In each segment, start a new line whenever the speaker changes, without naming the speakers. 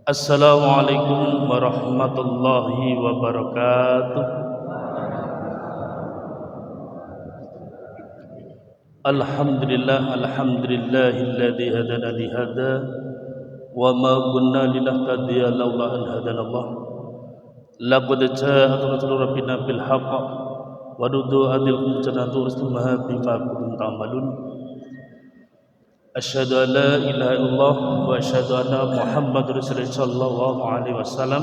Assalamualaikum warahmatullahi wabarakatuh. Alhamdulillahilladzi hadana li hadza wa ma kunna linahtadiya laula an hadanallah. Laqad jaa'a rasulur rabbina bil haqq wa nudu adil jannatu rusluha bima kuntum ta'malun. Asyhadu an la ilaha illallah wa asyhadu anna Muhammadar Rasulullah sallallahu alaihi wasallam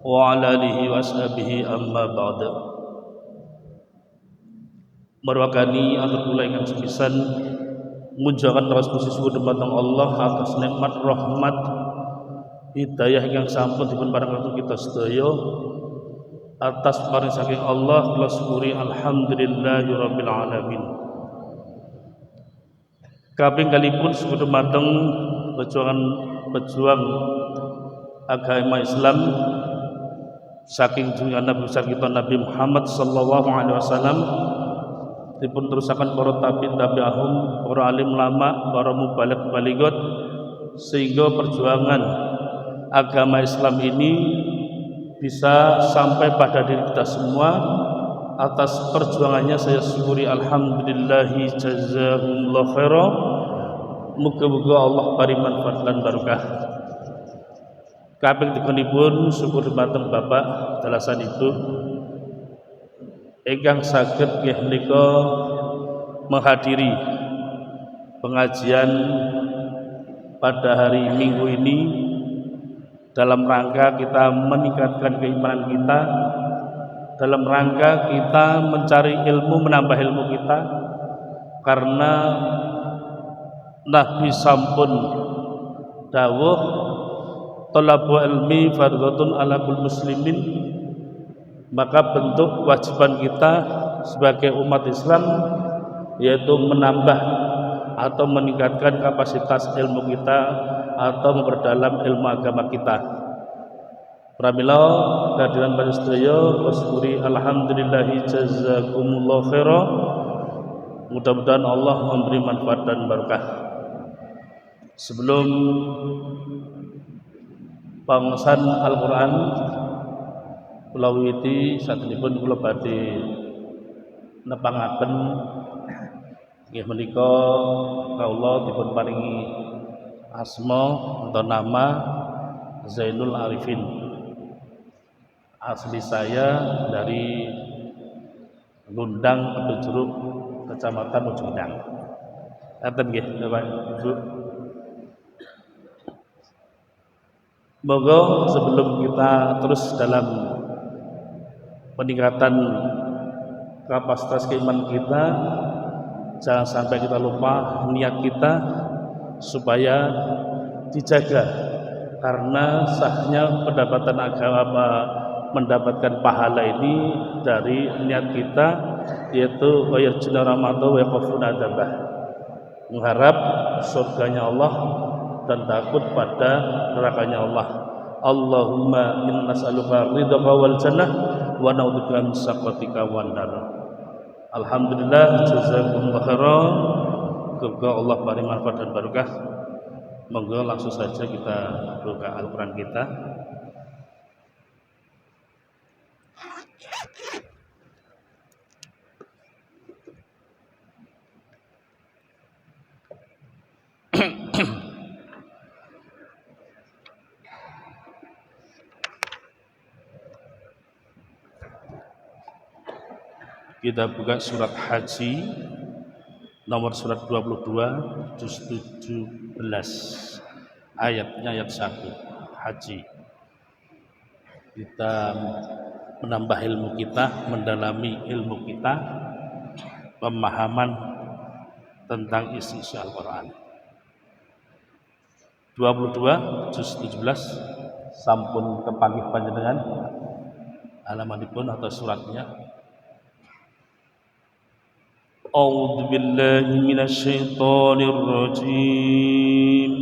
wa ala alihi wa ashabihi amma ba'da. Marwakani atur kula ingkang sepisan mujakan terus posisi dumateng Allah atas nikmat rahmat hidayah ingkang sampun dipun paringaken kita sedaya. Atas paring saking Allah kula syukuri alhamdulillahirabbil alamin. Kaping kalipun suku dumateng pejuang agama Islam saking junjungan Nabi besar kita Nabi Muhammad sallallahu alaihi wasallam dipun terusaken para tabi'ahum, para alim lama, para mubaligh baligot, sehingga perjuangan agama Islam ini bisa sampai pada diri kita semua. Atas perjuangannya saya syukuri alhamdulillahi jazakumullah khairan. Muga-muga Allah paring manfaat lan barokah. Kaping tikunipun syukur dumateng Bapak dalasan Ibu ingkang saged nggih menika menghadiri pengajian pada hari Minggu ini dalam rangka kita meningkatkan keimanan kita, dalam rangka kita mencari ilmu, menambah ilmu kita, karena Nabi sampun dawuh thalabu ilmi fardhatun ala kulli muslimin. Maka bentuk kewajiban kita sebagai umat Islam yaitu menambah atau meningkatkan kapasitas ilmu kita atau memperdalam ilmu agama kita. Pramila kehadiran para sedaya wasyukuri alhamdulillahi jazakumullah khairan. Mudah-mudahan Allah memberi manfaat dan barokah. Sebelum pangsan Al-Qur'an kula wiwiti satenipun kula badhe nepangaken nggih menika kawula dipun paringi asma atau nama Zainul Arifin. Asli saya dari Lundang Pedujuruk, Kecamatan Ujungdang. Ngaten nggih, Bapak Ibu. Moga sebelum kita terus dalam peningkatan kapasitas keimanan kita, jangan sampai kita lupa niat kita supaya dijaga, karena sahnya pendapatan agama, mendapatkan pahala ini dari niat kita, yaitu wa yarjuna rahmatahu wa yakhafuna adzabah, mengharap surganya Allah dan takut pada nerakanya Allah. Allahumma inna nas'aluka ridhaka wal jannah wa na'udzubika min sakhatika wan nar. Alhamdulillah jazakumullah khairan. Semoga Allah paring manfaat dan barokah. Monggo langsung saja kita buka Al-Qur'an kita. Kita buka surat Haji nomor surat 22 juz 17 ayatnya ayat 1 Haji. Kita menambah ilmu kita, mendalami ilmu kita, pemahaman tentang isi Al-Qur'an. 22 juz 17 sampun kepanggih panjenengan alamanipun atau suratnya. A'udzu billahi minasyaitonir rajim.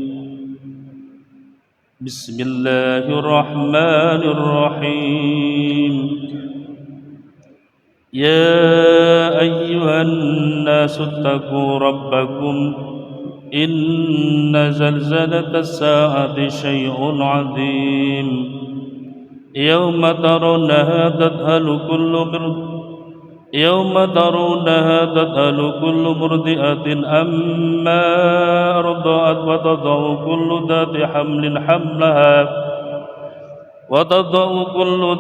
Bismillahirrahmanirrahim. Ya ayyuhan nasu taqu rabbakum إن زلزلة الساعة شيء عظيم يوم ترونها تذهل كل مرضئة أما أرضعت وتضع كل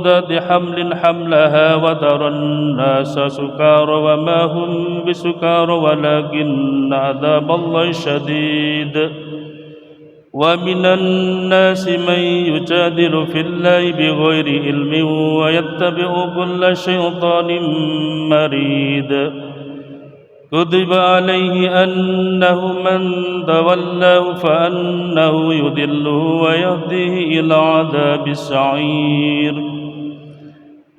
ذات حمل حملها وترى الناس سكارى وما هم بسكارى ولكن عذاب الله شديد ومن الناس من يجادل في الله بغير علم ويتبع كل شيطان مريد كتب عليه أنه من تولاه فأنه يضله ويهديه إلى عذاب السعير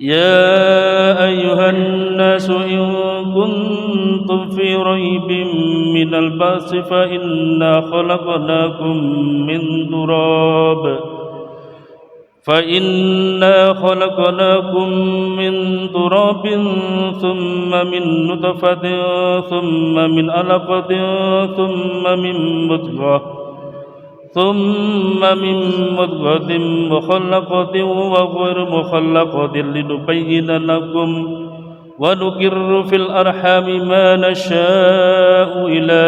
يا أيها الناس إن كنتم في ريب من البعث فإنا خلقناكم من تراب ثم من نطفة ثم من علقة ثم من مضغة مخلقة وغير مخلقة لنبين لكم ونقر في الأرحام ما نشاء إلى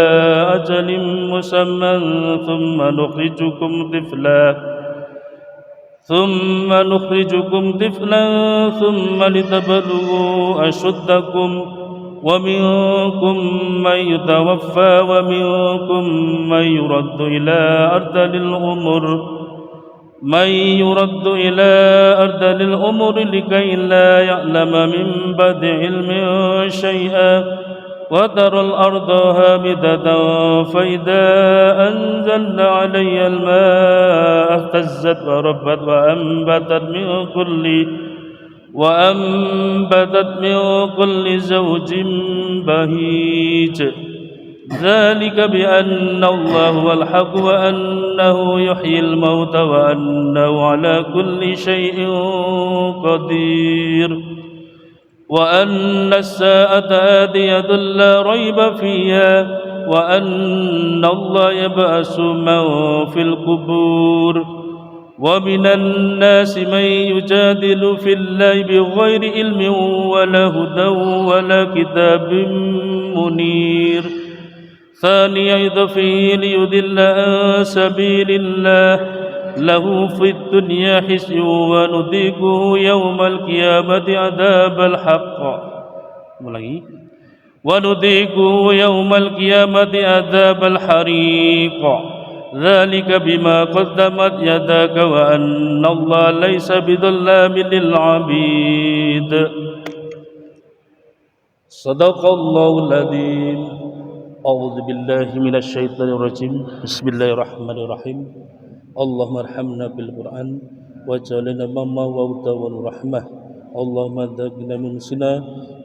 أجل مسمى ثم نخرجكم طفلا ثم لتبلغوا أشدكم ومنكم من يتوفى ومنكم من يرد إلى أرذل الأمور لكي لا يعلم من بعد علم شيئا وترى الأرض هامدة فإذا أنزلنا عليها الماء اهتزت وربت وأنبتت من كل زوج بهيج ذلك بأن الله هو الحق وأنه يحيي الموتى وأنه على كل شيء قدير وأن الساعة آتية لا ريب فيها وأن الله يبعث من في القبور ومن الناس من يجادل في الله بغير علم ولا هدى ولا كتاب منير ثاني عطفه ليضل عن سبيل الله له في الدنيا خزي ونذيقه يوم القيامة عذاب الحريق ذلك بما قدمت يداك وأن الله ليس بظلام للعبيد صدق الله العظيم أعوذ بالله من الشيطان الرجيم بسم الله الرحمن الرحيم اللهم ارحمنا بالقرآن واجعلنا مما وعدت والرحمة اللهم ذكرنا من نسينا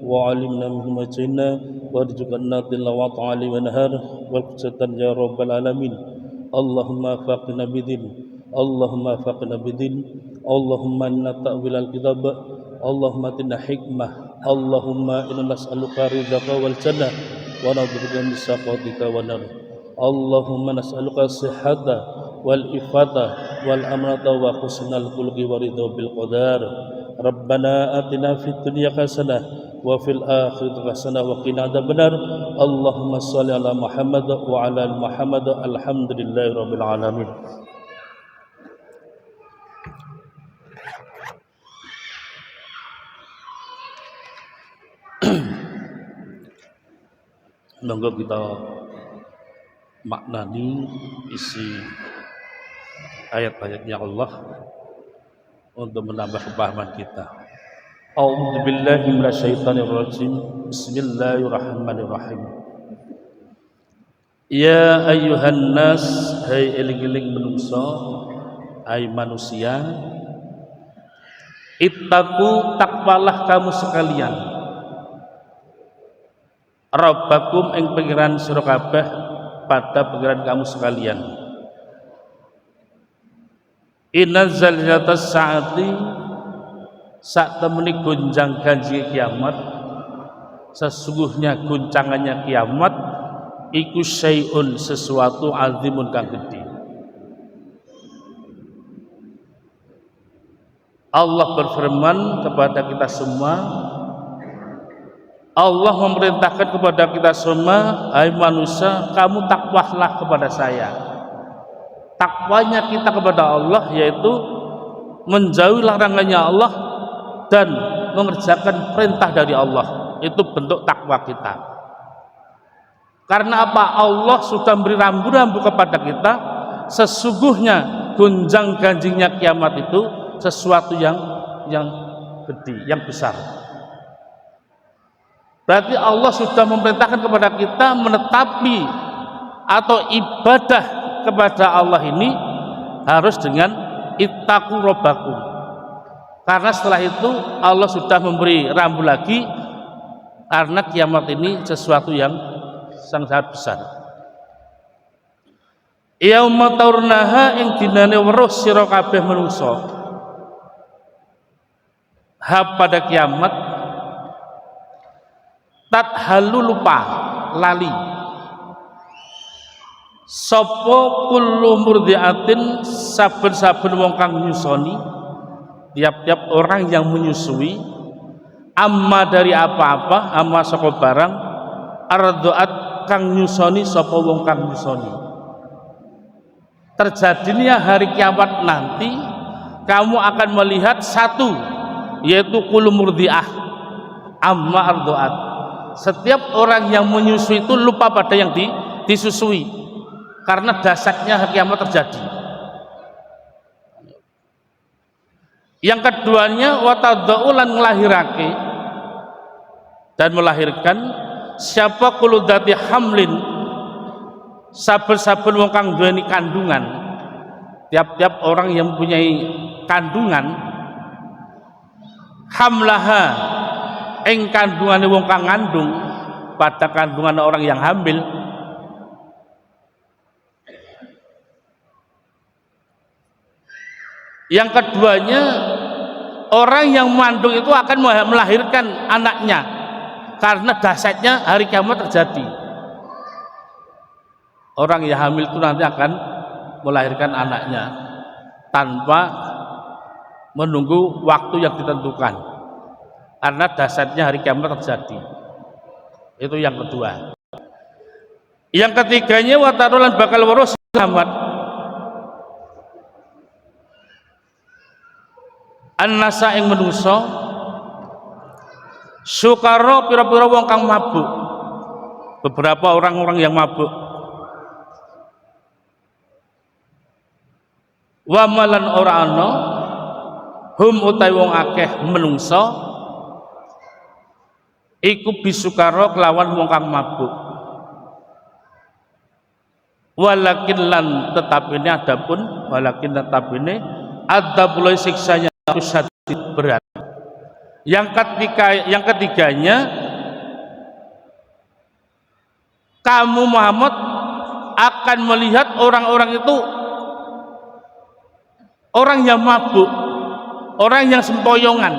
وعلمنا مما جهلنا وارزقنا تلاوة عليه ونهار والحجة يا رب العالمين اللهم فقنا بدين اللهم إنا تأويل الكتاب اللهم آتنا حكمة اللهم إنا نسألك رضاك والجنة ونعوذ بك من سخطك والنار اللهم نسألك الصحة والإفاة والأمانة وحسن الخلق ورضا بالقدر ربنا آتنا في الدنيا حسنة وفي الآخرة حسنة وقنا عذاب النار اللهم صل على محمد وعلى آل محمد الحمد لله رب العالمين. Monggo kita maknani isi ayat-ayatnya Allah untuk menambah kepahaman kita. A'udzu billahi minasyaitonir rajim. Bismillahirrahmanirrahim. Ya ayyuhan nas, hai eling-eling manungsa, hai manusia, ittaqu, takwalah kamu sekalian. Rabbakum ing pengiran sira kabeh pada pengiran kamu sekalian. Inna zalzatas saati, sak temeni gonjang ganjing kiamat, sesungguhnya guncangannya kiamat iku syai'un sesuatu azimun kang gede. Allah berfirman kepada kita semua, Allah memerintahkan kepada kita semua, hai manusia, kamu takwalah kepada saya. Takwanya kita kepada Allah yaitu menjauhi larangannya Allah dan mengerjakan perintah dari Allah. Itu bentuk takwa kita. Karena apa? Allah sudah beri rambu-rambu kepada kita. Sesungguhnya gonjang ganjingnya kiamat itu sesuatu yang gede, yang besar. Berarti Allah sudah memerintahkan kepada kita menetapi atau ibadah kepada Allah ini harus dengan ittaqu rabbakum. Karena setelah itu Allah sudah memberi rambu lagi, karena kiamat ini sesuatu yang sangat besar. Yauma taurnaha ing dinane weruh sira kabeh manungsa. Pada kiamat tadhalu lupa lali sapa kullu murdiatin saben-saben wong kang nyusoni, tiap-tiap orang yang menyusui, amma dari apa-apa, amma saka barang, ardoat kang nyusoni sapa wong kang nyusoni. Terjadinya hari kiamat nanti kamu akan melihat satu, yaitu kullu murdiah amma ardoat. Setiap orang yang menyusui itu lupa pada yang disusui, karena dasarnya hari kiamat terjadi. Yang keduanya watadaulan melahirake dan melahirkan siapa kuludati hamlin saben-saben wong kang duweni kandungan. Tiap-tiap orang yang mempunyai kandungan, hamlaha ing kandungane wong kang ngandung, pada kandungan orang yang hamil. Yang keduanya, orang yang mengandung itu akan melahirkan anaknya, karena dahsyatnya hari kiamat terjadi. Orang yang hamil itu nanti akan melahirkan anaknya tanpa menunggu waktu yang ditentukan, karena dahsyatnya hari kiamat terjadi. Itu yang kedua. Yang ketiganya watarulan bakal waros selamat an-nasa ing menungso sukara pira-pira wong kang mabuk. Beberapa orang-orang yang mabuk. Wa malan ora ana hum utawi wong akeh menungso iku bisukara kelawan wong kang mabuk. Walakin lan tetap ini adapun walakin tetap ini ada pula siksanya berat. Yang ketiganya kamu Muhammad akan melihat orang-orang itu orang yang mabuk, orang yang sempoyongan.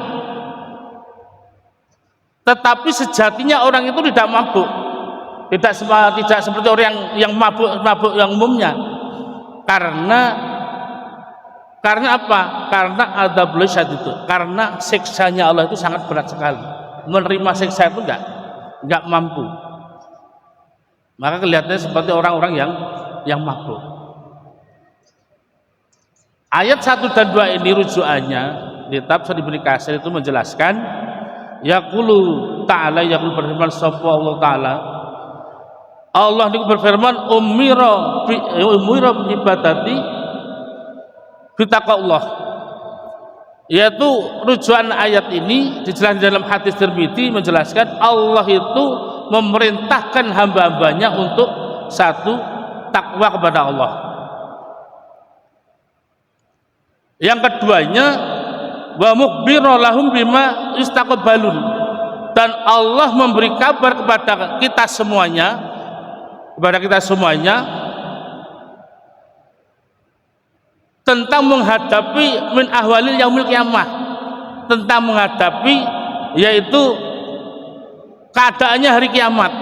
Tetapi sejatinya orang itu tidak mabuk, tidak seperti orang yang mabuk yang umumnya. Karena apa? Karena adzabul syadid itu, karena siksanya Allah itu sangat berat sekali. Menerima siksa itu enggak mampu. Maka kelihatannya seperti orang-orang yang mabuk. Ayat 1 dan 2 ini rujukannya di tafsir Ibnu Katsir itu menjelaskan yaqulu ta'ala, yaqulu berfirman sapa Allah taala, Allah niku berfirman umira bi ibadati bitaqallah, yaitu rujukan ayat ini dijelaskan dalam hadis Tirmidzi menjelaskan Allah itu memerintahkan hamba-hambanya untuk satu, takwa kepada Allah. Yang keduanya wa mukhbira lahum bima istaqbalun, dan Allah memberi kabar kepada kita semuanya tentang menghadapi min ahwalil yaumil qiyamah, tentang menghadapi yaitu keadaannya hari kiamat.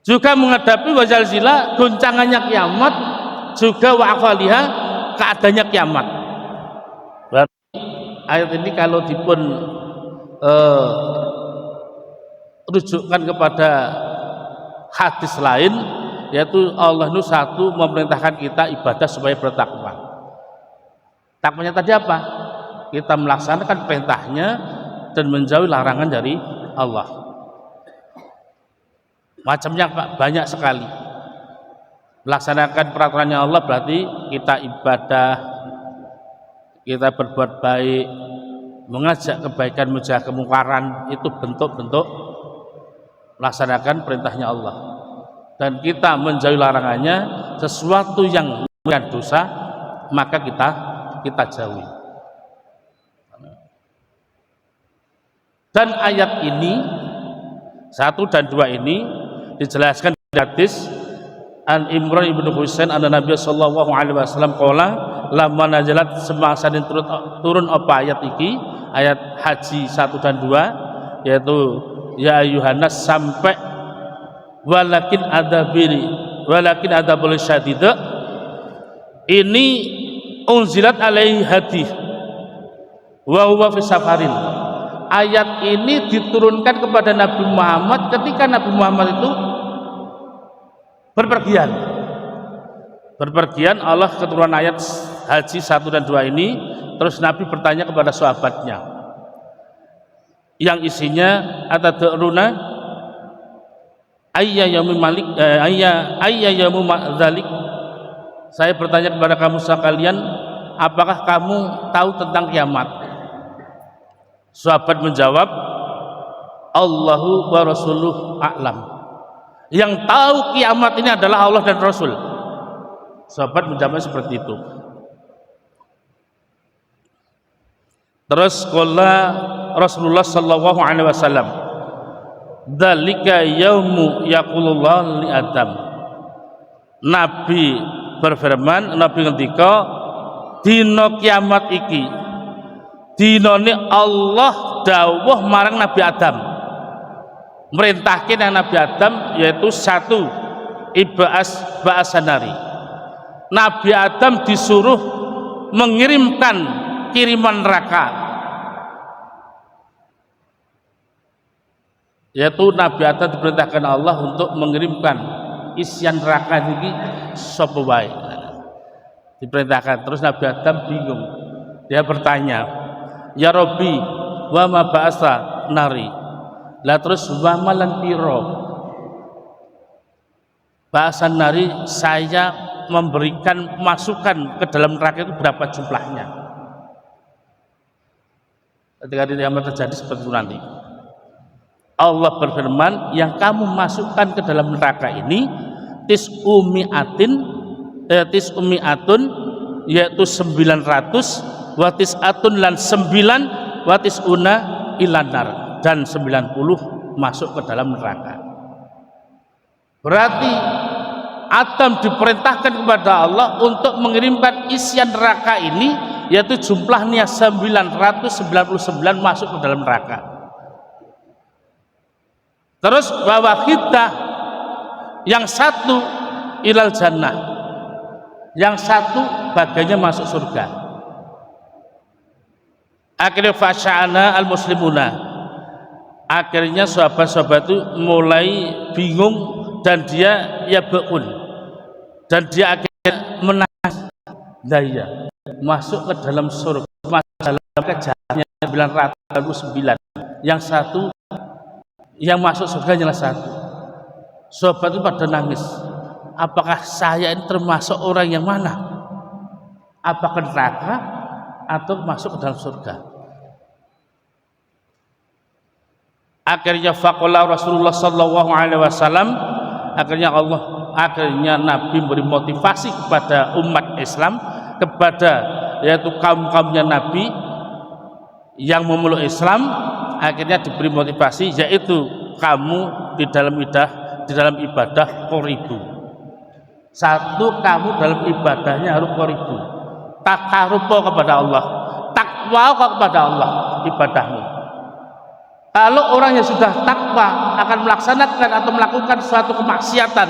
juga menghadapi wazalzila, goncangannya kiamat, juga wa'afaliha, keadaannya kiamat. Berarti ayat ini kalau dipun rujukkan kepada hadis lain, yaitu Allah itu satu memerintahkan kita ibadah supaya bertakwa. Takwanya tadi apa? Kita melaksanakan perintahnya dan menjauhi larangan dari Allah. Macamnya banyak sekali. Melaksanakan peraturannya Allah berarti kita ibadah, kita berbuat baik, mengajak kebaikan, mencegah kemungkaran, itu bentuk-bentuk melaksanakan perintahnya Allah. Dan kita menjauhi larangannya, sesuatu yang mengandung dosa, maka kita jauhi. Dan ayat ini 1 dan 2 ini dijelaskan di hadis An Imran ibnu Husain anna Nabi sallallahu alaihi wasallam qala lamma nazalat semasa turun apa ayat iki, ayat haji 1 dan 2, yaitu ya Yohanes sampai walakin ada boleh syadida, ini unzilat alaihi hadis wa huwa fi safarin. Ayat ini diturunkan kepada Nabi Muhammad ketika Nabi Muhammad itu berpergian. Allah keturunan ayat haji 1 dan 2 ini, terus Nabi bertanya kepada sahabatnya yang isinya atadruna ayya yaumul malik ayya yaumul dzalik. Saya bertanya kepada kamu sekalian, apakah kamu tahu tentang kiamat? Sahabat menjawab, Allahu wa rasuluh a'lam. Yang tahu kiamat ini adalah Allah dan Rasul. Sahabat menjawab seperti itu. Terus qala Rasulullah sallallahu alaihi wasallam, dzalika yaumu yaqulullah li Adam. Nabi berfirman, Nabi ngendika, dina kiamat iki dinane Allah dawuh marang Nabi Adam, merintahkan yang Nabi Adam, yaitu 1 ba'asanari. Nabi Adam disuruh mengirimkan kiriman neraka, yaitu Nabi Adam diperintahkan Allah untuk mengirimkan isian neraka ini sapa wae, diperintahkan. Terus Nabi Adam bingung, dia bertanya, ya Rabbi wa ma ba'asa nari, lah terus wa malan piro ba'asan nari, saya memberikan masukan ke dalam neraka itu berapa jumlahnya. Ketika di kiamat terjadi seperti itu nanti, Allah berfirman, yang kamu masukkan ke dalam neraka ini tis'umi'atun, yaitu 900, watis'atun lan 9, watis'una ilanar, dan 90 masuk ke dalam neraka. Berarti Adam diperintahkan kepada Allah untuk mengirimkan isian neraka ini, yaitu jumlahnya 999 masuk ke dalam neraka. Terus bahwa kita yang 1 ilal jannah, yang 1 bagiannya masuk surga. Akhirnya fasya'ana al muslimuna, akhirnya sahabat-sahabat itu mulai bingung, dan dia ya beun, dan dia akhirnya menangis, daya masuk ke dalam surga, masuk dalam kejarannya 999, yang 1 yang masuk surga hanya 1. Sahabat itu pada nangis, apakah saya ini termasuk orang yang mana? Apakah neraka atau masuk ke dalam surga? Akhirnya faqala Rasulullah sallallahu alaihi wasallam, akhirnya Nabi memberi motivasi kepada umat Islam, kepada yaitu kaum-kaumnya Nabi yang memeluk Islam, akhirnya diberi motivasi, yaitu kamu di dalam ibadah qoribu. 1, kamu dalam ibadahnya harus qoribu, taqarrub kepada Allah, takwa kepada Allah ibadahmu. Kalau orang yang sudah takwa akan melaksanakan atau melakukan suatu kemaksiatan,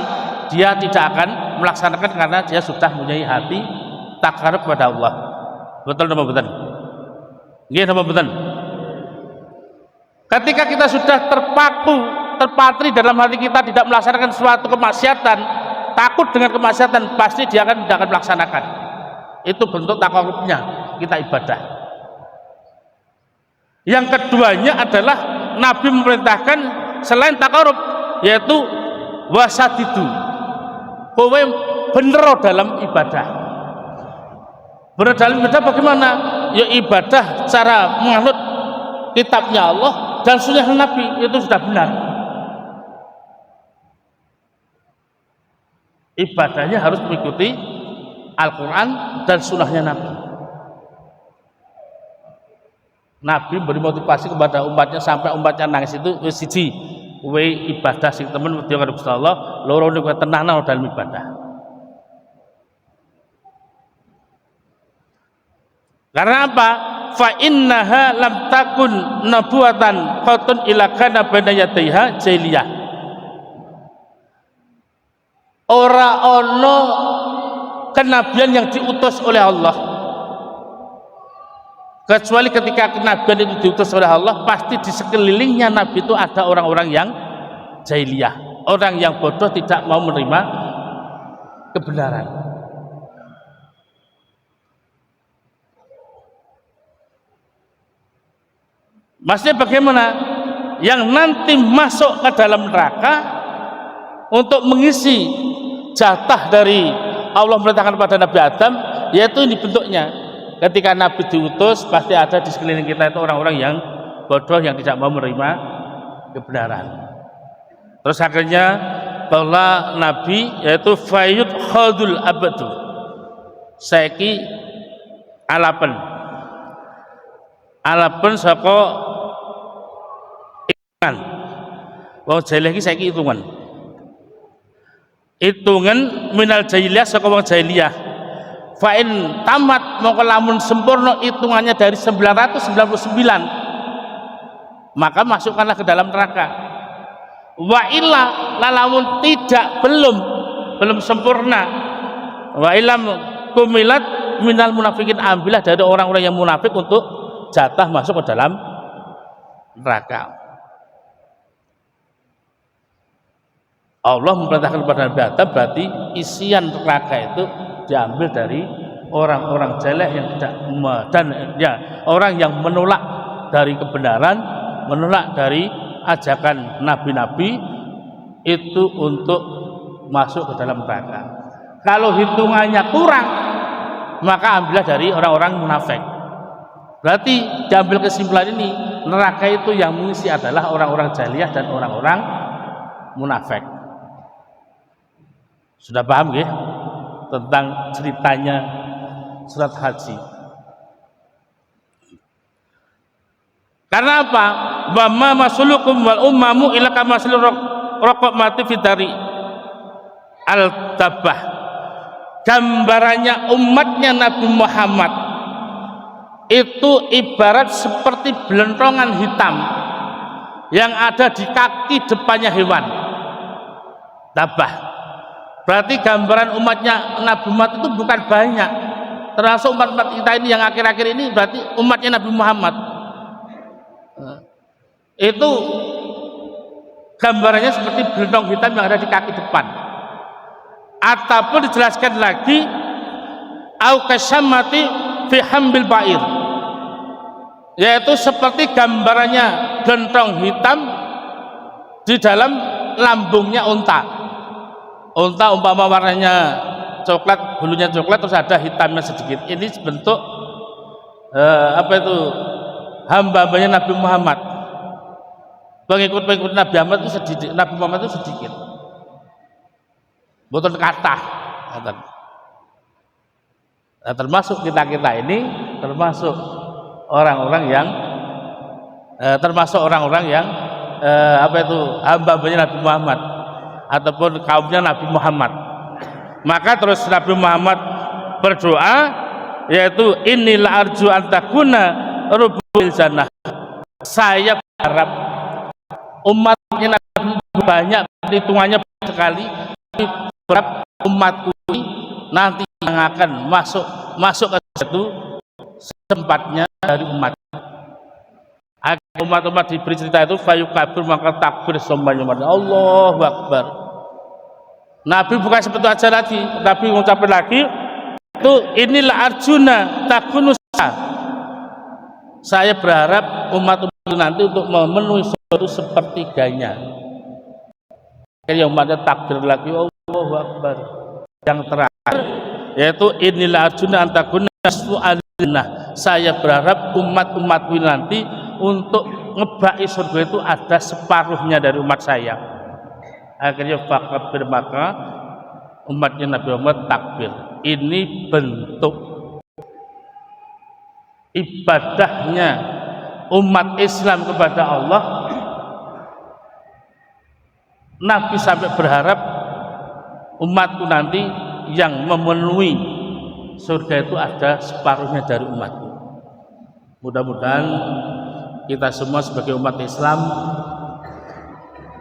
dia tidak akan melaksanakan karena dia sudah mempunyai hati takarub kepada Allah. Betul atau betul? Nggih napa betul? Ketika kita sudah terpatri dalam hati kita tidak melaksanakan suatu kemaksiatan, takut dengan kemaksiatan, pasti dia tidak akan melaksanakan. Itu bentuk takarubnya kita ibadah. Yang keduanya adalah Nabi memerintahkan selain takarub, yaitu wasatidu, kowe bener dalam ibadah. Bener dalam ibadah bagaimana? Ya ibadah cara menganut kitabnya Allah dan sunnah Nabi, itu sudah benar. Ibadahnya harus mengikuti Al-Quran dan sunnahnya Nabi. Nabi beri motivasi kepada umatnya sampai umatnya nangis itu wis siji we ibadah sing temen wedi karo Gusti Allah, loro niku tenang dalam ibadah. Karena apa? Fa innaha lam takun nabuwatan qatun ila kana baina yadaiha jahiliyah. Ora ono kenabian yang diutus oleh Allah, kecuali ketika kenabian itu diutus oleh Allah, pasti di sekelilingnya Nabi itu ada orang-orang yang jahiliyah, orang yang bodoh, tidak mau menerima kebenaran. Maksudnya bagaimana? Yang nanti masuk ke dalam neraka untuk mengisi jatah dari Allah memerintahkan kepada Nabi Adam, yaitu ini bentuknya. Ketika Nabi diutus, pasti ada di sekeliling kita itu orang-orang yang bodoh, yang tidak mau menerima kebenaran. Terus akhirnya bahwa Nabi yaitu fayud khadul abadu saiki alapen saka hitungan. Wong jahiliyah iki saiki hitungan minal jahiliyah saka wong jahiliyah. Fa in tamat mongko lamun sempurna hitungannya dari 999, maka masukkanlah ke dalam neraka. Wa illa lamun tidak belum sempurna, wa illam kumilat minal munafikin, ambillah dari orang-orang yang munafik untuk jatah masuk ke dalam neraka. Allah memerintahkan kepada Nabi Adam, berarti isian neraka itu diambil dari orang-orang jelek yang tidak dan ya orang yang menolak dari kebenaran, menolak dari ajakan nabi-nabi itu untuk masuk ke dalam neraka. Kalau hitungannya kurang, maka ambillah dari orang-orang munafik. Berarti diambil kesimpulan ini, neraka itu yang mengisi adalah orang-orang jahiliyah dan orang-orang munafik. Sudah paham ya tentang ceritanya surat haji? Karena apa? Wa ma masulukum wal ummamu ila kama masalur raqab mati fitari al-tabah. Gambarannya umatnya Nabi Muhammad itu ibarat seperti belentongan hitam yang ada di kaki depannya hewan. Tabah. Berarti gambaran umatnya Nabi Muhammad itu bukan banyak, termasuk umat-umat kita ini yang akhir-akhir ini, berarti umatnya Nabi Muhammad itu gambarannya seperti belentong hitam yang ada di kaki depan. Ataupun dijelaskan lagi au kasyamati fi hambil ba'ir, yaitu seperti gambarannya belentong hitam di dalam lambungnya unta. Unta umpama warnanya coklat, bulunya coklat, terus ada hitamnya sedikit. Ini bentuk hamba-hambanya Nabi Muhammad. Pengikut-pengikut Nabi Muhammad itu sedikit. Nabi Muhammad itu sedikit. Boten kathah. Nah, termasuk kita ini, termasuk orang-orang yang hamba-hambanya Nabi Muhammad ataupun kaumnya Nabi Muhammad. Maka terus Nabi Muhammad berdoa, yaitu inilah arju antakuna rubul jannah. Saya berharap Umatnya Nabi banyak, hitungannya sekali, tapi berapa umatku ini nanti yang akan masuk ke situ sempatnya dari umat. Agar umat-umat diberi cerita itu fayukabir maka takbir semuanya Allahu Akbar. Nabi bukan seperti aja lagi, Nabi mengucapkan lagi itu inilah Arjuna takunu. Saya berharap umat-umat nanti untuk memenuhi sesuatu sepertiganya. Yang umatnya takbir lagi Allahu Akbar. Yang terakhir yaitu inilah Arjuna antakuna su'alina. Saya berharap umat-umatku nanti untuk ngebaki surga itu ada separuhnya dari umat saya. Akhirnya fakabir maka umatnya Nabi Muhammad takbir. Ini bentuk ibadahnya umat Islam kepada Allah. Nabi sampai berharap umatku nanti yang memenuhi surga itu ada separuhnya dari umatku. Mudah-mudahan kita semua sebagai umat Islam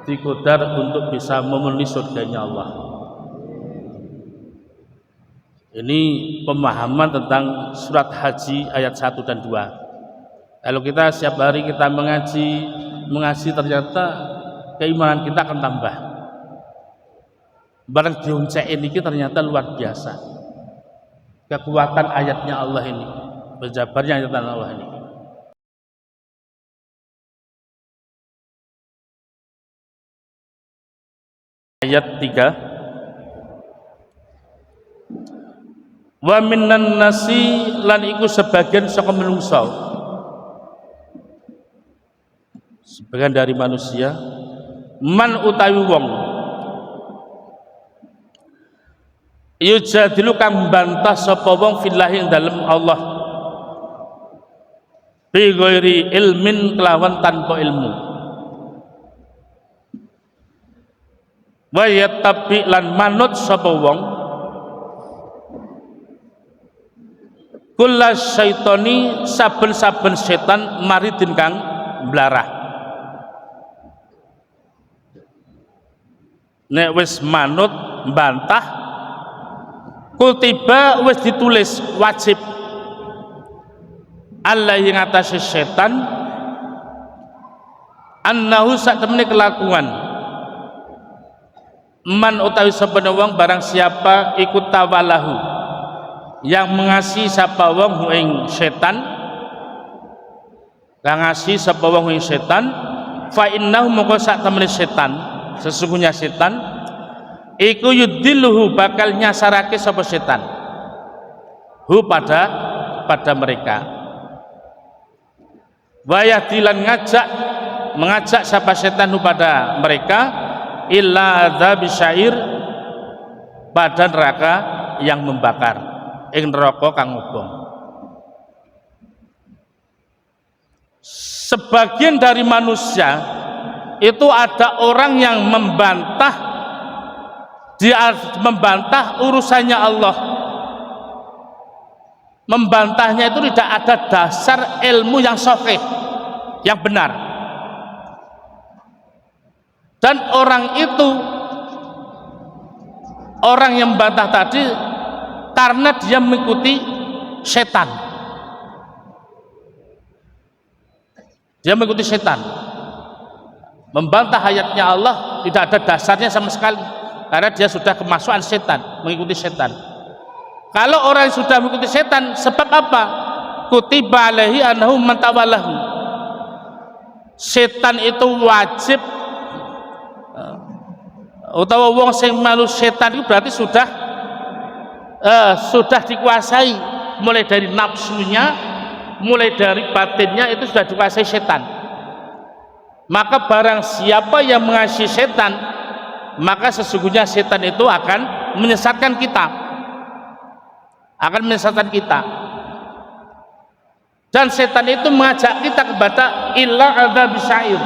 dikodar untuk bisa memenuhi surganya Allah. Ini pemahaman tentang surat haji ayat 1 dan 2. Kalau kita setiap hari kita mengaji ternyata keimanan kita akan tambah. Barang dioncek ini ternyata luar biasa. Kekuatan ayatnya Allah ini, berjabarnya ayat Allah ini. Ayat 3. Wa minan nasi lan iku sebagian saka menungso. Sebagian dari manusia man utawi wong yujadilu kang bantah sapa wong fillahi ing dalem Allah bi ghairi ilmin kelawan tanpa ilmu. Wa yattabi lan manut sapa wong kulla syaitani saben-saben setan maridin kang mblarah. Nek wis manut mbantah kutiba wis ditulis wajib Allah yang atas setan annahu sak temene kelakuan man utawi saben wong barang siapa ikut tawalahu yang mengasihi sapa wong ing setan kang ngasihi sapa wong ing setan fa innahu moko sak temene setan sesungguhnya setan iku yudilluhu bakal nyasarake sapa setan hu pada mereka wayah dilan mengajak sapa setan hu pada mereka illa adzab syair pada neraka yang membakar ing neraka kang obong. Sebagian dari manusia itu ada orang yang membantah urusannya Allah, membantahnya itu tidak ada dasar ilmu yang sahih yang benar. Dan orang itu, orang yang membantah tadi karena dia mengikuti setan. Dia mengikuti setan. Membantah ayatnya Allah tidak ada dasarnya sama sekali karena dia sudah kemasukan setan, mengikuti setan. Kalau orang yang sudah mengikuti setan, sebab apa? Kutiba alaihi annahu man tawallahu. Setan itu wajib utawa wong sing malu setan itu berarti sudah dikuasai mulai dari nafsunya, mulai dari batinnya itu sudah dikuasai setan. Maka barang siapa yang mengasihi setan, maka sesungguhnya setan itu akan menyesatkan kita, dan setan itu mengajak kita kepada illa adzab syair.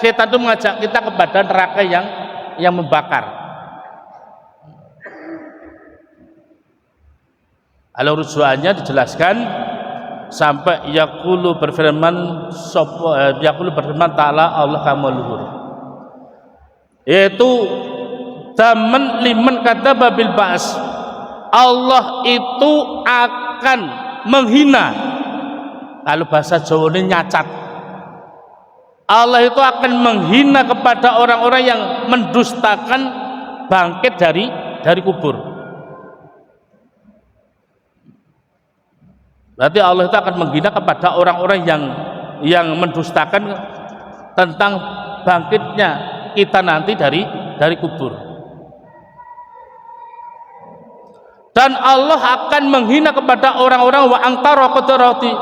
Setan itu mengajak kita kepada neraka yang membakar. Kalau rujukannya dijelaskan sampai yaqulu berfirman ta'ala Allah kamu luhur, yaitu daman liman kadzdzaba bil ba's, Allah itu akan menghina, kalau bahasa Jawa ini nyacat, Allah itu akan menghina kepada orang-orang yang mendustakan bangkit dari kubur. Berarti Allah itu akan menghina kepada orang-orang yang mendustakan tentang bangkitnya kita nanti dari kubur. Dan Allah akan menghina kepada orang-orang wa angkara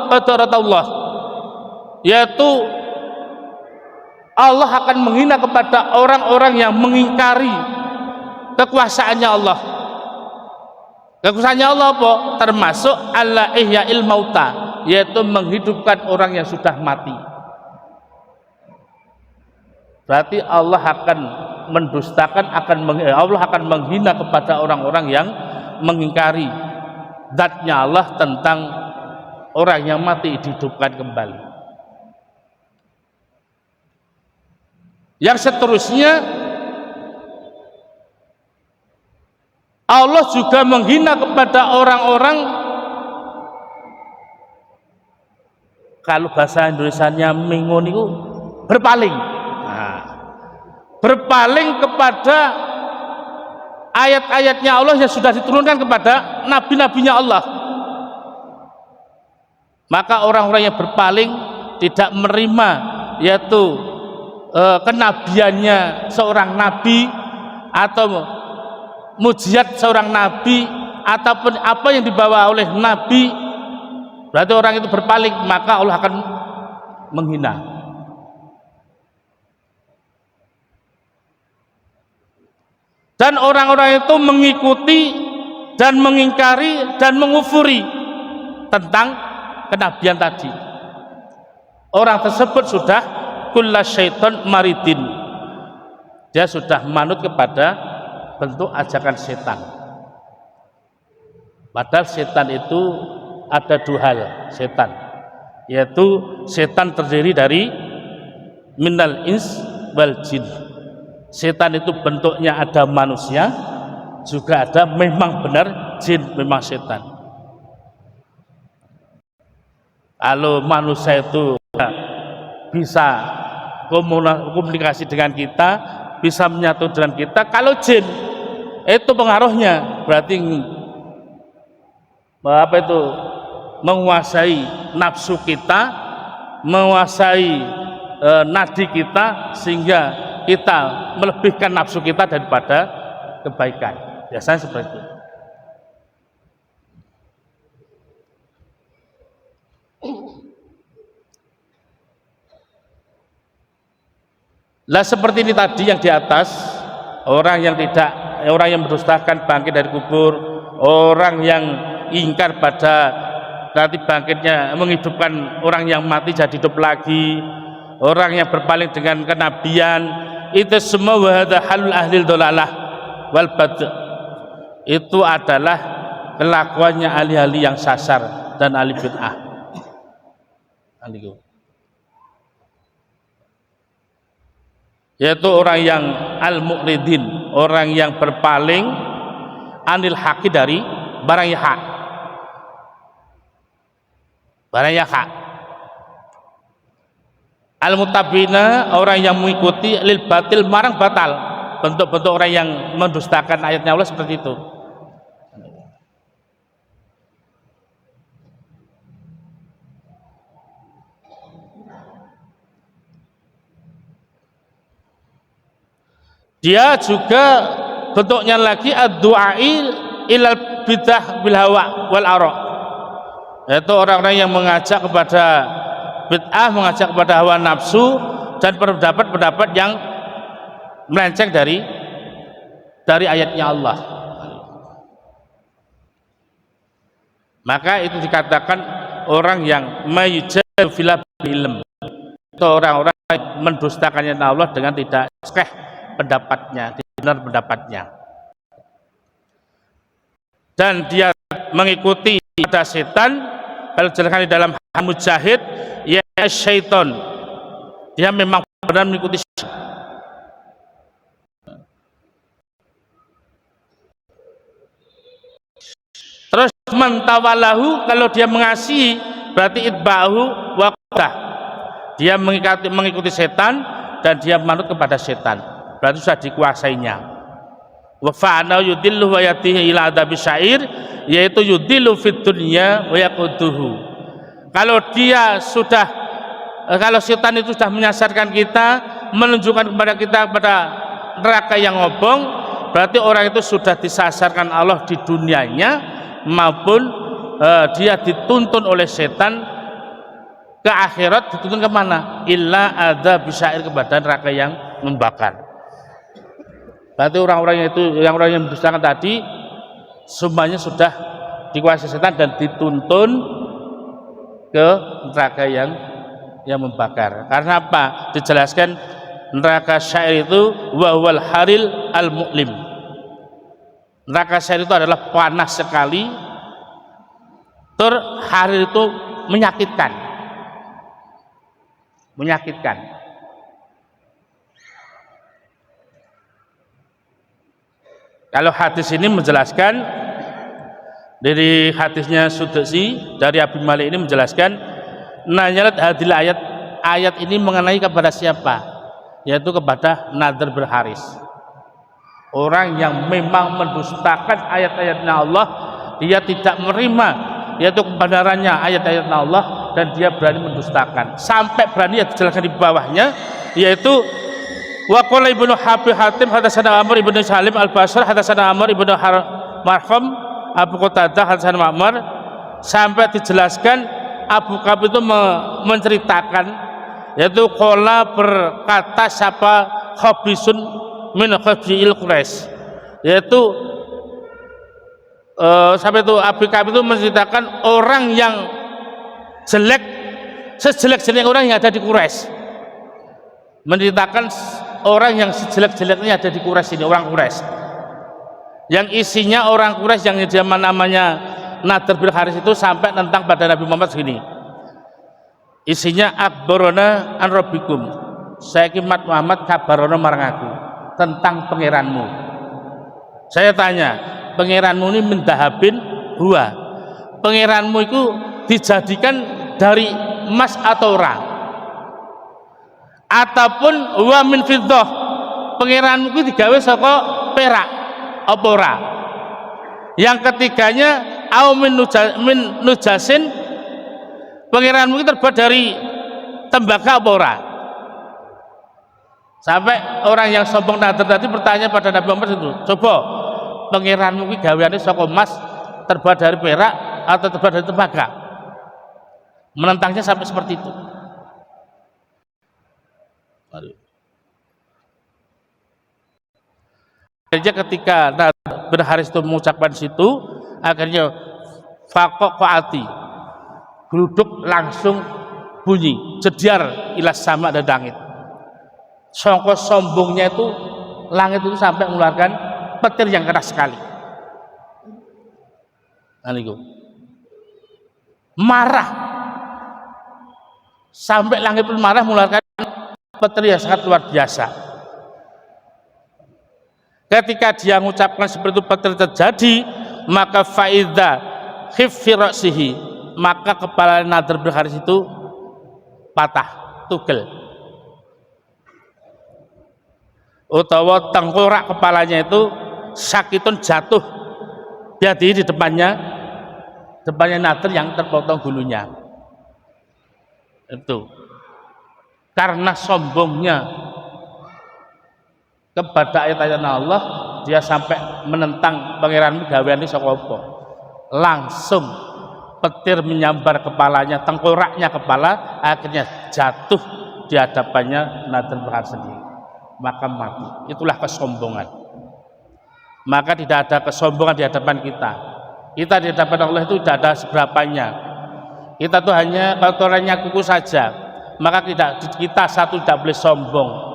qadaratullah, yaitu Allah akan menghina kepada orang-orang yang mengingkari kekuasaannya Allah. Kekuasaannya Allah apa? Termasuk alla ihya'il mauta, yaitu menghidupkan orang yang sudah mati. Berarti Allah akan mendustakan, Allah akan menghina kepada orang-orang yang mengingkari zatnya Allah tentang orang yang mati dihidupkan kembali. Yang seterusnya, Allah juga menghina kepada orang-orang, kalau bahasa Indonesianya mengun itu berpaling. Nah, berpaling kepada ayat-ayatnya Allah yang sudah diturunkan kepada nabi-nabinya Allah. Maka orang-orang yang berpaling tidak menerima, yaitu kenabiannya seorang nabi atau mujizat seorang nabi ataupun apa yang dibawa oleh nabi, berarti orang itu berpaling, maka Allah akan menghina. Dan orang-orang itu mengikuti dan mengingkari dan mengufuri tentang kenabian tadi. Orang tersebut sudah kulla syaiton maridin, dia sudah manut kepada bentuk ajakan setan. Padahal setan itu ada dua hal, setan, yaitu setan terdiri dari minal ins wal jin. Setan itu bentuknya ada manusia, juga ada memang benar jin, memang setan. Kalau manusia itu bisa komunikasi dengan kita, bisa menyatu dengan kita, kalau jin itu pengaruhnya berarti menguasai nafsu kita, menguasai nadi kita, sehingga kita melebihkan nafsu kita daripada kebaikan. Biasanya seperti itu. Lah seperti ini tadi yang di atas, orang yang mendustakan bangkit dari kubur, orang yang ingkar pada nanti bangkitnya, menghidupkan orang yang mati jadi hidup lagi, orang yang berpaling dengan kenabian, itu semua wahada halul ahlil dolalah wal bad', itu adalah kelakuannya ahli-ahli yang sasar dan ahli bid'ah. Yaitu orang yang al-mu'ridin, orang yang berpaling anil haqi, dari barang yang hak, barang yang hak. Al-mutabina, orang yang mengikuti lil batil, marang batal, bentuk-bentuk orang yang mendustakan ayatnya Allah seperti itu. Dia juga bentuknya lagi ad-du'ail ilal bidah bil hawa wal ara', yaitu orang-orang yang mengajak kepada bid'ah, mengajak kepada hawa nafsu dan pendapat-pendapat yang melenceng dari ayatnya Allah. Maka itu dikatakan orang yang mayujadu fil ilm, itu orang-orang yang mendustakannya Allah dengan tidak sahih pendapatnya, benar pendapatnya, dan dia mengikuti pada setan kalau dijelaskan di dalam Mujahid, ya syaiton, dia memang benar mengikuti syaitan. Terus mentawalahu, kalau dia mengasihi berarti itba'ahu wa qada, dia mengikuti setan dan dia manut kepada setan, berarti sudah dikuasainya. Wa fa'ana yudillu wa yatihi ila adabi syair, yaitu yudillu fid dunya wa yaquduhu. Kalau dia sudah, kalau setan itu sudah menyasarkan kita, menunjukkan kepada kita pada neraka yang ngobong, berarti orang itu sudah disasarkan Allah di dunianya maupun dia dituntun oleh setan ke akhirat. Dituntun kemana? Illa ada bisair, kepada neraka yang membakar. Berarti orang yang mendustakan tadi semuanya sudah dikuasai setan dan dituntun ke neraka yang membakar. Karena apa? Dijelaskan neraka syair itu wahwal haril al mu'lim. Neraka syair itu adalah panas sekali, harir itu menyakitkan. Kalau hadis ini menjelaskan, dari hadisnya Sudsi dari Abi Malik ini menjelaskan, nanyalat hadil ayat ini mengenai kepada siapa? Yaitu kepada Nadhr bin Haris, orang yang memang mendustakan ayat-ayatnya Allah, dia tidak menerima yaitu kebenarannya ayat-ayatnya Allah, dan dia berani mendustakan sampai berani, yang dijelaskan di bawahnya, yaitu wa qala ibnu Hatim hadatsana Amr ibnu Salim al-Basri hadatsana Amr ibnu Marham Abu Qatadah hadatsana Ma'mar, sampai dijelaskan Abu Qab itu menceritakan, yaitu qala berkata siapa khabisun min khabjiil Quraisy, yaitu sampai itu Abu Qab itu menceritakan orang yang jelek, sejelek-jelek orang yang ada di Quraisy, menceritakan orang yang sejelek-jeleknya ada di Quraisy ini, orang Quraisy yang isinya orang Quraisy yang zaman namanya Nadhr bin Haris itu sampai tentang pada Nabi Muhammad segini, isinya akbarona an rabbikum, saya kimat Muhammad kabarona marang aku tentang pangeranmu. Saya tanya, pangeranmu ini mendahabin huwa, pangeranmu itu dijadikan dari emas atau ora, ataupun huwa min fiddah, pangeranmu itu digawe saka perak apa ora. Yang ketiganya au min nujasin, pangeranmu itu terbuat dari tembaga apa ora. Sampai orang yang sombong tadi bertanya pada Nabi Muhammad itu, coba pangeranmu itu gaweane saka emas, terbuat dari perak atau terbuat dari tembaga? Menentangnya sampai seperti itu. Akhirnya ketika Nadhr bin Haris itu mengucapkan situ, akhirnya faqaq qaati, geruduk langsung bunyi jediar ilas sama dan langit. Sangka sombongnya itu langit itu sampai mengeluarkan petir yang keras sekali. Marah, sampai langit pun marah mengeluarkan petir yang sangat luar biasa. Ketika dia mengucapkan seperti itu, petir terjadi, maka faida khiffi ra'sihi, maka kepala Nadhr bin Haris itu patah, tugel, utawa tengkorak kepalanya itu sakitun jatuh, jadi di depannya Nadhr yang terpotong bulunya. Itu karena sombongnya kepada ayat-ayat Allah, dia sampai menentang pangeran gaweane saka apa. Langsung petir menyambar kepalanya, tengkoraknya kepala, akhirnya jatuh di hadapannya Nadhr bin Haris sendiri, maka mati. Itulah kesombongan. Maka tidak ada kesombongan di hadapan kita. Kita di hadapan Allah itu tidak ada seberapanya. Kita tuh hanya kotorannya kuku saja. Maka kita satu tidak boleh sombong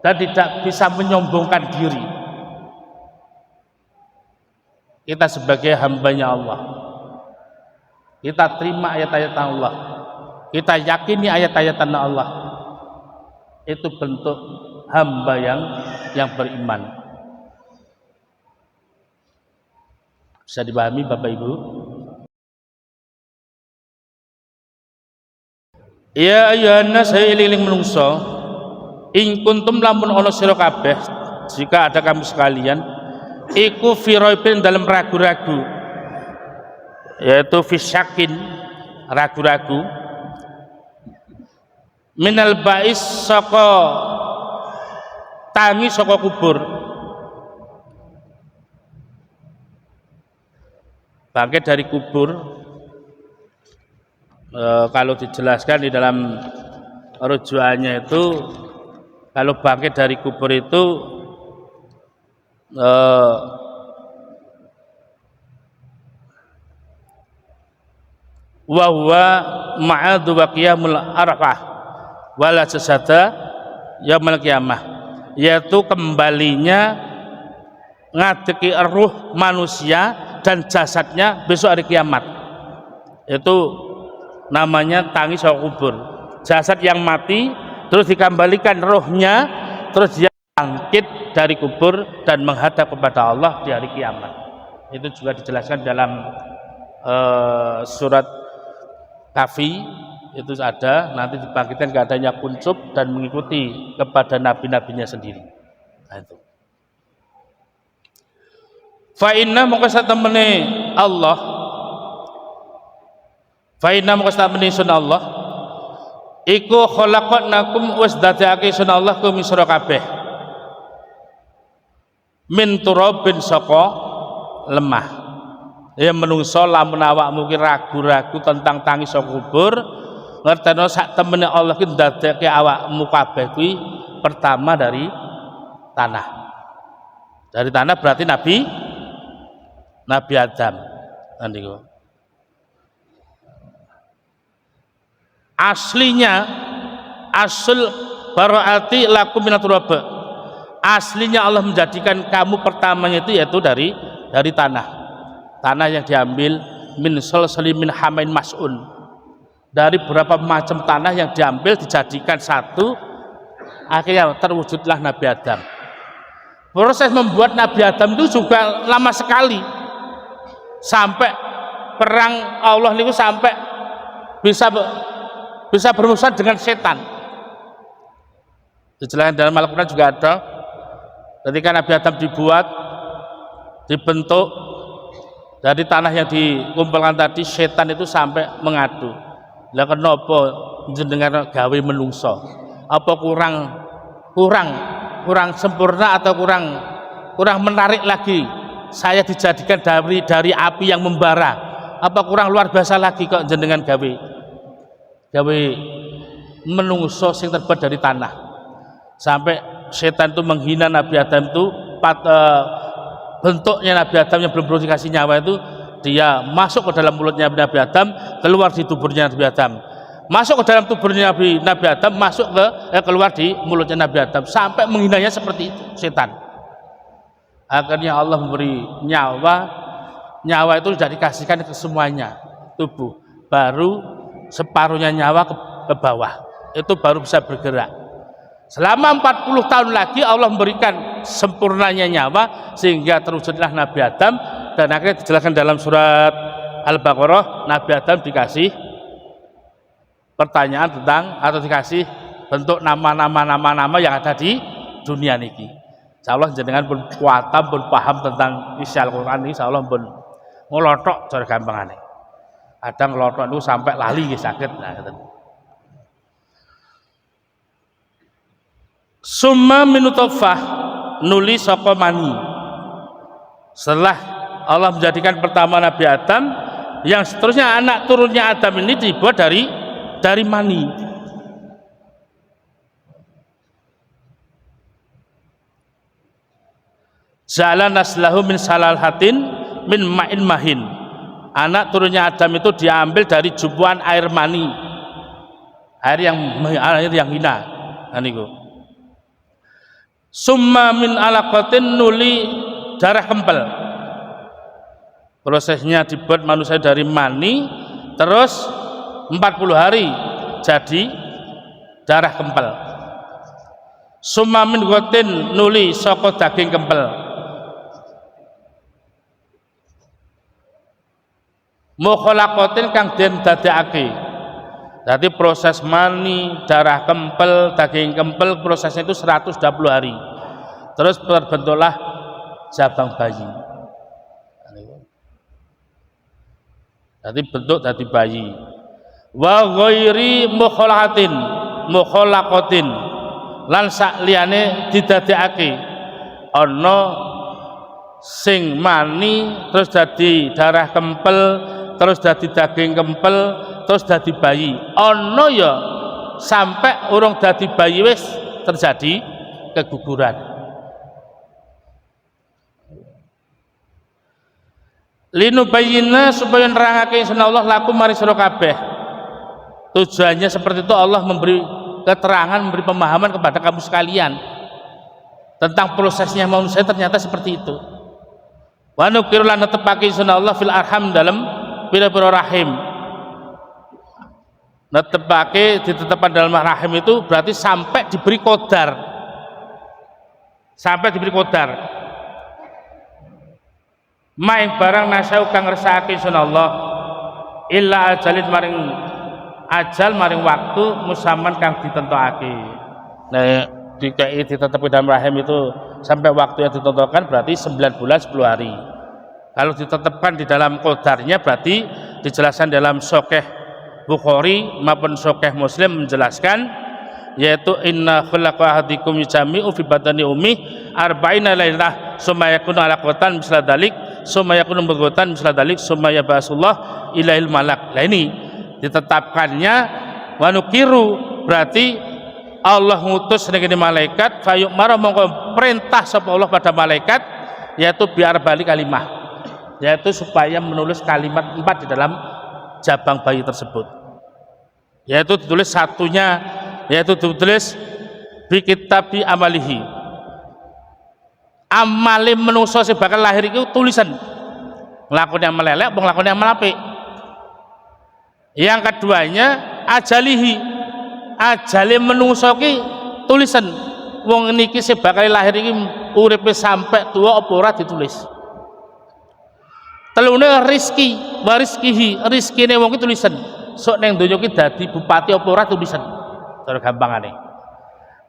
dan tidak bisa menyombongkan diri. Kita sebagai hambanya Allah, kita terima ayat-ayat Allah, kita yakini ayat-ayat Allah, itu bentuk hamba yang beriman. Bisa dipahami Bapak Ibu? Ya ayyuhan nas, eling menungso, in kuntum lamun ana sira kabeh, jika ada kamu sekalian, iku fi raibin dalam ragu-ragu, yaitu fi syakin, ragu-ragu, minal ba'is saka tangi saka kubur, bangkit dari kubur. Kalau dijelaskan di dalam rujukannya itu, kalau bangkit dari kubur itu wa huwa ma'adu wa qiyamul arafah wala jasada yaumil qiyamah, yaitu kembalinya ngadeki ruh manusia dan jasadnya besok hari kiamat. Itu namanya tangis saka kubur. Jasad yang mati terus dikembalikan rohnya, terus dia bangkit dari kubur dan menghadap kepada Allah di hari kiamat. Itu juga dijelaskan dalam surat Kahfi, itu ada nanti dibangkitkan keadaannya kuncup dan mengikuti kepada nabi-nabinya sendiri. Nah, itu. Fa inna mongko satemene Allah, fa inna mongko satemene sun Allah iku khalaqnakum wis dadekake sun Allah kum sira kabeh min turabin saka lemah. Ya menungso lamun awakmu ki ragu-ragu tentang tangi saka kubur, ngerteno sak temene Allah ki ndadekake awakmu kabeh kuwi pertama dari tanah. Dari tanah berarti Nabi Adam. Niku. Aslinya asul baraati lakum minat turab. Aslinya Allah menjadikan kamu pertamanya itu yaitu dari tanah. Tanah yang diambil min salsalim min hamain mas'un. Dari beberapa macam tanah yang diambil dijadikan satu, akhirnya terwujudlah Nabi Adam. Proses membuat Nabi Adam itu juga lama sekali. Sampai perang Allah niku sampai bisa bermusuhan dengan setan. Dijelaskan dalam Al-Quran juga ada ketika Nabi Adam dibentuk dari tanah yang dikumpulkan tadi, setan itu sampai mengadu. Lah kenapa jenengan gawe menungso? Apa kurang sempurna atau kurang menarik lagi? Saya dijadikan dari api yang membara. Apa kurang luar biasa lagi kok jenengan gawe menungso sing terbuat dari tanah? Sampai setan itu menghina Nabi Adam itu, bentuknya Nabi Adam yang belum dikasih nyawa itu, dia masuk ke dalam mulutnya Nabi Adam, keluar di tuburnya Nabi Adam, masuk ke dalam tuburnya Nabi Adam, keluar di mulutnya Nabi Adam, sampai menghinanya seperti itu setan. Akhirnya Allah memberi nyawa itu sudah dikasihkan ke semuanya tubuh, baru separuhnya nyawa ke bawah, itu baru bisa bergerak. Selama 40 tahun lagi Allah memberikan sempurnanya nyawa sehingga terwujudlah Nabi Adam. Dan akhirnya dijelaskan dalam surat Al-Baqarah, Nabi Adam dikasih pertanyaan tentang, atau dikasih bentuk nama yang ada di dunia niki. Insyaallah jenengan pun kuatam pun paham tentang isi Al-Qur'an ini, insyaallah pun ngelotok cara gampangane. Kadang ngelotok itu sampai lali nggih sakit. Nah, ngoten. Summa minutofah, nuli saka mani. Setelah Allah menjadikan pertama Nabi Adam, yang seterusnya anak turunnya Adam ini dibuat dari mani. Zala naslahu min salalhatin min ma'in mahin. Anak turunnya Adam itu diambil dari jubuan air mani, air yang hina. Niku. Summa min alaqatin, nuli darah kempel. Prosesnya dibuat manusia dari mani, terus 40 hari jadi darah kempel. Summa min gotin nuli saka daging kempel. Mukhalaqatin kang den dadekake. Jadi proses mani, darah kempel, daging kempel prosesnya itu 120 hari. Terus terbentuklah jabang bayi. Jadi bentuk dari bayi. Wa ghairi mukhalaqatin lan sak liyane didadekake ana sing mani terus dadi darah kempel terus dadi daging kempel terus dadi bayi ana ya sampai urung dadi bayi wis terjadi keguguran. Linubayyina supaya nerangake insyaallah Allah lakum mari sira kabeh. Tujuannya seperti itu Allah memberi keterangan, memberi pemahaman kepada kamu sekalian tentang prosesnya manusia ternyata seperti itu. Wa nukiru lan netepake insyaallah fil arham dalam pira-pira rahim. Netepake ditetapkan dalam rahim itu berarti sampai diberi qadar. Sampai diberi qadar. Maing barang nasau kang ngersakake insyaallah illa ajalin maring ajal maring waktu musaman kang ditentokake. Nah, ditetapkan dalam rahim itu sampai waktu yang ditentukan berarti 9 bulan 10 hari. Kalau ditetapkan di dalam qadarnya berarti dijelaskan dalam Sahih Bukhari maupun Sahih Muslim menjelaskan yaitu inna khalaqa ahadikum yujami'u fi batni ummi arba'ina lailah summa yakunu alaqatan misla dalik summa yakunu mudghatan misla dalik summa yabasullah ilail malak. Nah ini ditetapkannya wa nukiru berarti Allah ngutus ning malaikat fayuk marah mongko perintah sapa Allah pada malaikat yaitu biar balik kalimah yaitu supaya menulis kalimat 4 di dalam jabang bayi tersebut yaitu ditulis satunya yaitu ditulis bi kitabi amalihi amale menungso sing bakal lahir itu tulisan nglakoni amal elek apa nglakoni amal apik. Yang keduanya ajalihi ajale menungso ki tulisan wong niki sing bakal lahir iki uripe sampai tua apa ora ditulis. Telune rizki wariskihi rizkine wong ki tulisan sok ning donya ki dadi bupati apa ora tulisan cara gampangane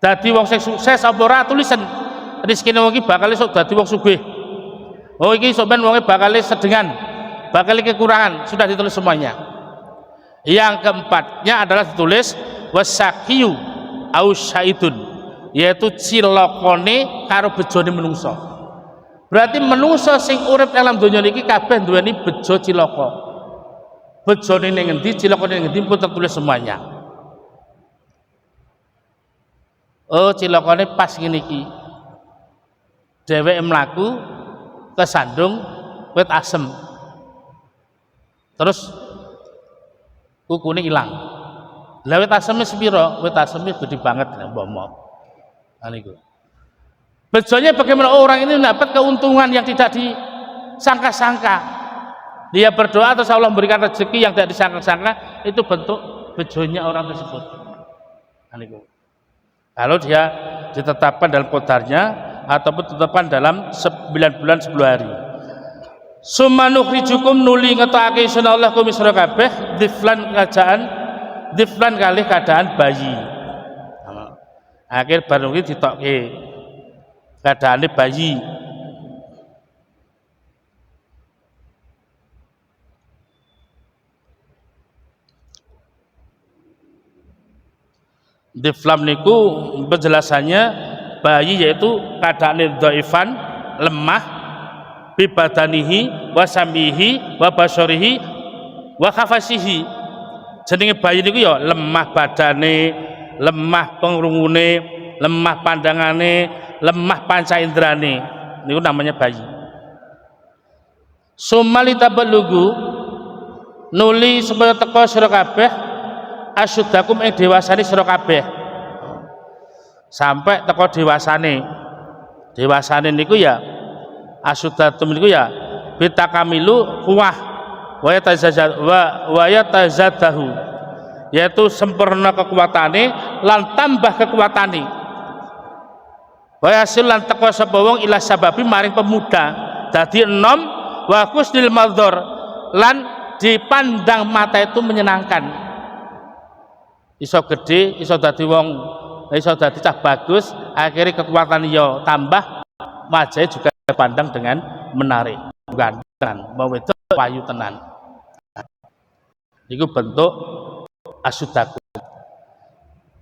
dadi wong sing sukses apa ora tulisan rizkine wong ki bakal sok dadi wong sugih oh iki sok ben wonge bakal sedengan bakal kekurangan sudah ditulis semuanya. Yang keempatnya adalah ditulis wasakiyu au syaitun yaitu cilokone karo bejone menungso. Berarti menungso sing urip dalam donya niki kabeh duweni bejo cilaka. Bejone ning ngendi, cilakane ning ngendi pun tertulis semuanya. Oh, cilakane pas ngene iki. Dheweke mlaku kesandung wit asem. Terus kukune ilang. Lah wit aseme sepira? Wit aseme gede banget mbok-mbok. Nah niku. Bejonya bagaimana orang ini mendapat keuntungan yang tidak disangka-sangka. Dia berdoa terus Allah memberikan rezeki yang tidak disangka-sangka, itu bentuk bejonya orang tersebut. Nah niku. Kalau dia ditetapkan dalam qadarnya ataupun ditetapkan dalam 9 bulan 10 hari. Summa nukhrijukum nuli ngetokake sunallah kum sira kabeh diflan kalih keadaan bayi. Akhir baru iki ditokke keadaane bayi. Diflam niku penjelasannya bayi yaitu keadaane dhaifan, lemah, bibadanihi wa samihi wa basyarihi wa khafasihi. Jenenge bayi niku ya lemah badane, lemah pengrungune, lemah pandangane, lemah panca indrane. Niku namanya bayi. Sumalita belugu nuli supaya teko sira kabeh asyuddakum ing dewasane sira kabeh. Sampai teko dewasane. Dewasane niku ya asyuddatum niku ya bitakamilu kuwah wa yatazadahu, yaitu sempurna kekuatane lan tambah kekuatane. Wa yasil lan teko sapa wong ila sababi maring pemuda dadi enom wa kusnil madzhar lan dipandang mata itu menyenangkan, iso gede, iso dadi wong, iso dadi cah bagus, akhirnya kekuatan yo tambah, wajahnya juga dipandang dengan menarik, ganteng, mau itu wayu tenan. Iku bentuk asudaku.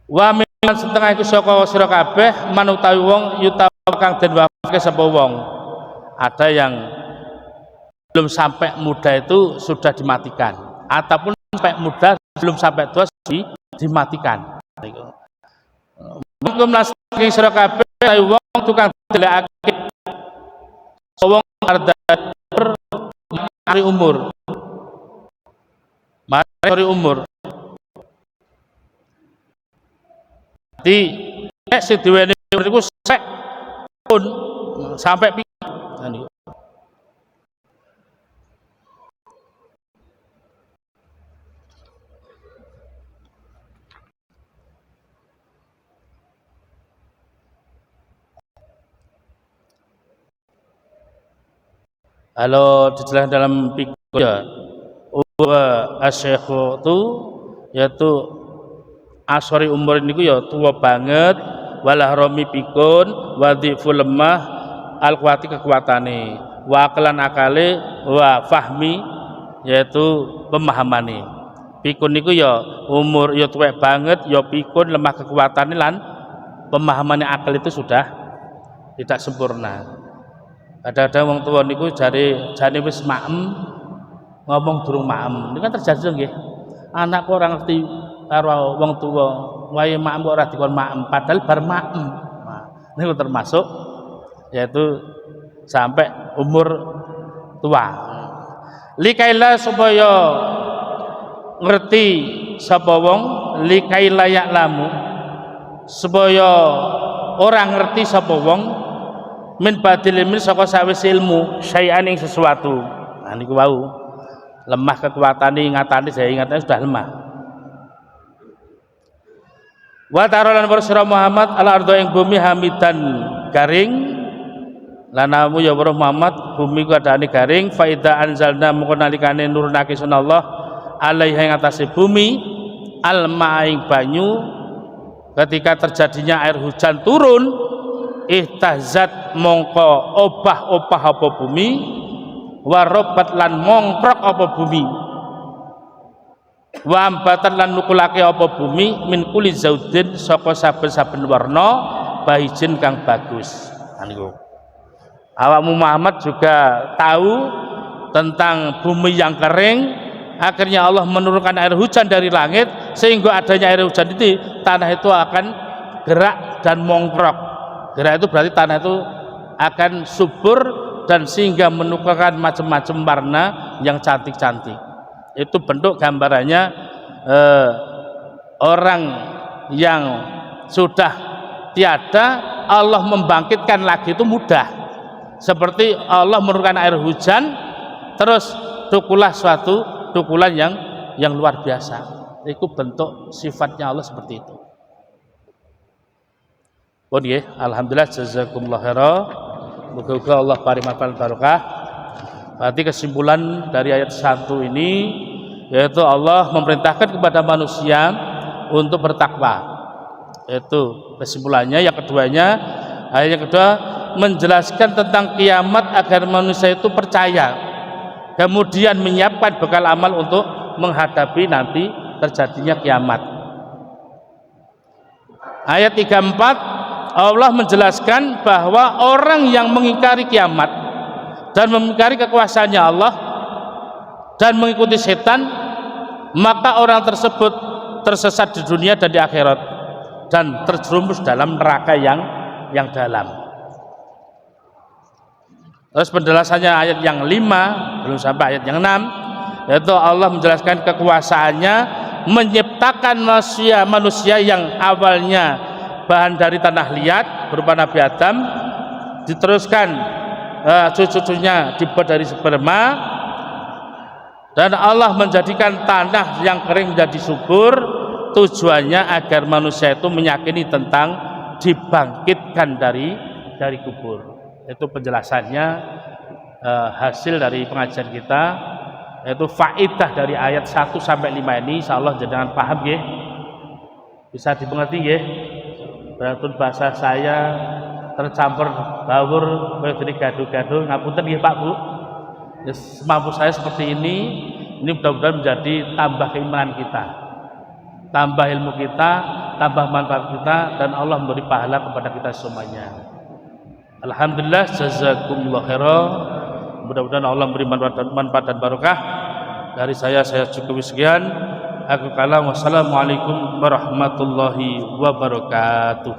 Wa min setengah iku saka sira kabeh manutawi wong yutawa kang den wafake sapa wong. Ada yang belum sampai muda itu sudah dimatikan, ataupun sampai muda belum sampai tua dimatikan. Mungkin saking sira kabeh wong tukang delekake wong mari umur. Mari umur. Di sing diweni umur iku sek pun sampai pisan. Kalau dijelaskan dalam fikih ya, asyikhu itu yaitu asori umur niku ya tua banget, walah romi pikun, wadiful lemah, al kuwati kekuatane, wa aklan akale, wa fahmi yaitu pemahamane. Pikun niku ya umur ya tua banget, ya pikun lemah kekuatane lan pemahamannya akal itu sudah tidak sempurna. Kadang-kadang wong tua niku jare wis maem ngomong durung maem. Ini kan terjadi nggih. Anak kok ora ngerti karo wong tua, wae maem kok ora dikon maem, padahal bar maem. Nah, niku termasuk yaitu sampai umur tua. Likaila supaya ngerti sapa wong, likaila ya'lamu supaya orang ngerti sapa wong min badil ilmi saka sawise ilmu syai'an ing sesuatu. Nah niku wau lemah kekuatane ingatane saya ingatane sudah lemah. Wa tarolan bersira Muhammad ala ardo ing bumi hamidan garing lanamu ya Muhammad bumi ku adane garing faida anzalna mengko nalikane nurunake sunallah alaiha ing atase bumi al ma'ing banyu ketika terjadinya air hujan turun ihtazat mongko obah-obah apa bumi warobat lan mongkrok apa bumi wa ambatan lan nukulake apa bumi min kuli zaudin saka saben-saben warna bahijin kang bagus. Niku awakmu Muhammad juga tahu tentang bumi yang kering, akhirnya Allah menurunkan air hujan dari langit sehingga adanya air hujan itu tanah itu akan gerak dan mongkrok. Gerak itu berarti tanah itu akan subur dan sehingga menukarkan macam-macam warna yang cantik-cantik. Itu bentuk gambarannya orang yang sudah tiada Allah membangkitkan lagi itu mudah. Seperti Allah menurunkan air hujan terus tukulah suatu tukulan yang luar biasa. Itu bentuk sifatnya Allah seperti itu. Oh nggih, alhamdulillah jazakumullah khairan. Muga-muga Allah paring manfaat barokah. Berarti kesimpulan dari ayat 1 ini yaitu Allah memerintahkan kepada manusia untuk bertakwa. Itu kesimpulannya. Yang keduanya, ayat yang kedua menjelaskan tentang kiamat agar manusia itu percaya. Kemudian menyiapkan bekal amal untuk menghadapi nanti terjadinya kiamat. Ayat 34 Allah menjelaskan bahwa orang yang mengingkari kiamat dan mengingkari kekuasaannya Allah dan mengikuti setan, maka orang tersebut tersesat di dunia dan di akhirat dan terjerumus dalam neraka yang dalam. Terus penjelasannya ayat yang 5 belum sampai ayat yang 6, yaitu Allah menjelaskan kekuasaannya menciptakan manusia yang awalnya bahan dari tanah liat berupa Nabi Adam, diteruskan cucu-cucunya dibuat dari sperma, Dan Allah menjadikan tanah yang kering menjadi subur, tujuannya agar manusia itu meyakini tentang dibangkitkan dari kubur. Itu penjelasannya, hasil dari pengajian kita, yaitu faidah dari ayat 1 sampai 5 ini. Insyaallah jenengan paham nggih? Bisa dimengerti nggih? Berarti bahasa saya tercampur baur kaya dene gaduh-gaduh, ngapunten nggih Pak Bu. Ya, semampu saya seperti ini mudah-mudahan menjadi tambah keimanan kita, tambah ilmu kita, tambah manfaat kita, dan Allah memberi pahala kepada kita semuanya. Alhamdulillah, jazakumullah khairan. Mudah-mudahan Allah memberi manfaat dan barokah. Dari saya cukup sekian. Aku kalam, wassalamualaikum warahmatullahi wabarakatuh.